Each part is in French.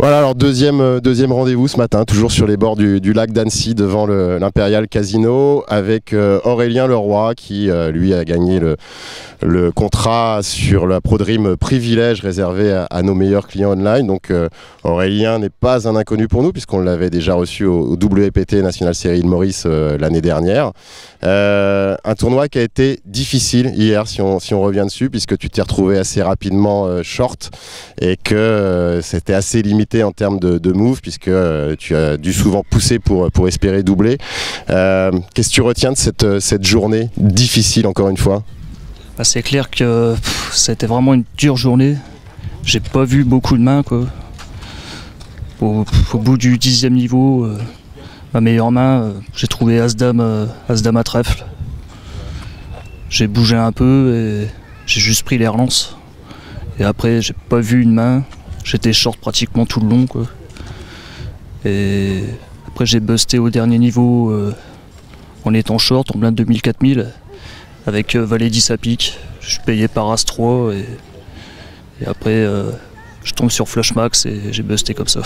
Voilà, alors deuxième rendez-vous ce matin, toujours sur les bords du lac d'Annecy devant l'Imperial Casino avec Aurélien Leroy qui lui a gagné le contrat sur la ProDream Privilège réservé à nos meilleurs clients online. Donc Aurélien n'est pas un inconnu pour nous puisqu'on l'avait déjà reçu au WPT National Series Île Maurice l'année dernière. Un tournoi qui a été difficile hier si on revient dessus puisque tu t'es retrouvé assez rapidement short et que c'était assez limité en termes de move puisque tu as dû souvent pousser pour espérer doubler. Qu'est-ce que tu retiens de cette journée difficile encore une fois? Bah, c'est clair que c'était vraiment une dure journée. J'ai pas vu beaucoup de mains quoi. Au bout du 10e niveau, ma meilleure main, j'ai trouvé As-Dame à trèfle. J'ai bougé un peu et j'ai juste pris les relances. Et après j'ai pas vu une main. J'étais short pratiquement tout le long quoi. Et après j'ai busté au dernier niveau en étant short, en blind 2000-4000 avec valet 10 à pique. Je suis payé par As 3 et après je tombe sur flush max et j'ai busté comme ça.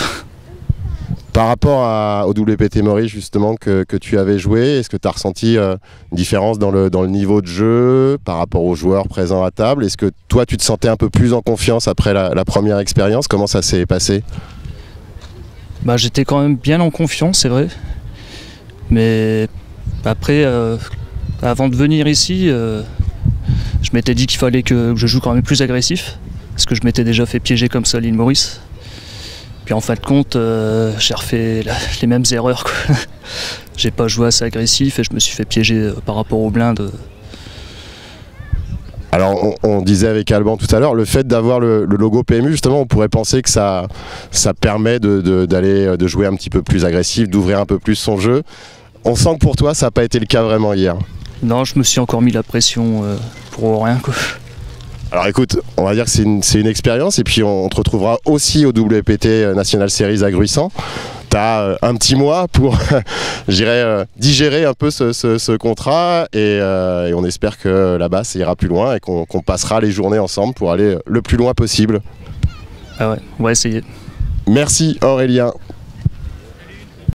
Par rapport au WPT Maurice justement que tu avais joué, est-ce que tu as ressenti une différence dans le niveau de jeu par rapport aux joueurs présents à table? Est-ce que toi tu te sentais un peu plus en confiance après la première expérience? Comment ça s'est passé? Bah, j'étais quand même bien en confiance, c'est vrai. Mais après, avant de venir ici, je m'étais dit qu'il fallait que je joue quand même plus agressif. Parce que je m'étais déjà fait piéger comme ça à l'île Maurice. Puis en fin de compte, j'ai refait les mêmes erreurs. J'ai pas joué assez agressif et je me suis fait piéger par rapport aux blindes. Alors on disait avec Alban tout à l'heure, le fait d'avoir le logo PMU, justement, on pourrait penser que ça permet de jouer un petit peu plus agressif, d'ouvrir un peu plus son jeu. On sent que pour toi, ça n'a pas été le cas vraiment hier. Non, je me suis encore mis la pression pour rien quoi. Alors écoute, on va dire que c'est une expérience et puis on te retrouvera aussi au WPT National Series à Gruissant. Tu as un petit mois pour digérer un peu ce contrat et on espère que là-bas ça ira plus loin et qu'on passera les journées ensemble pour aller le plus loin possible. Ah ouais, on va essayer. Merci Aurélien.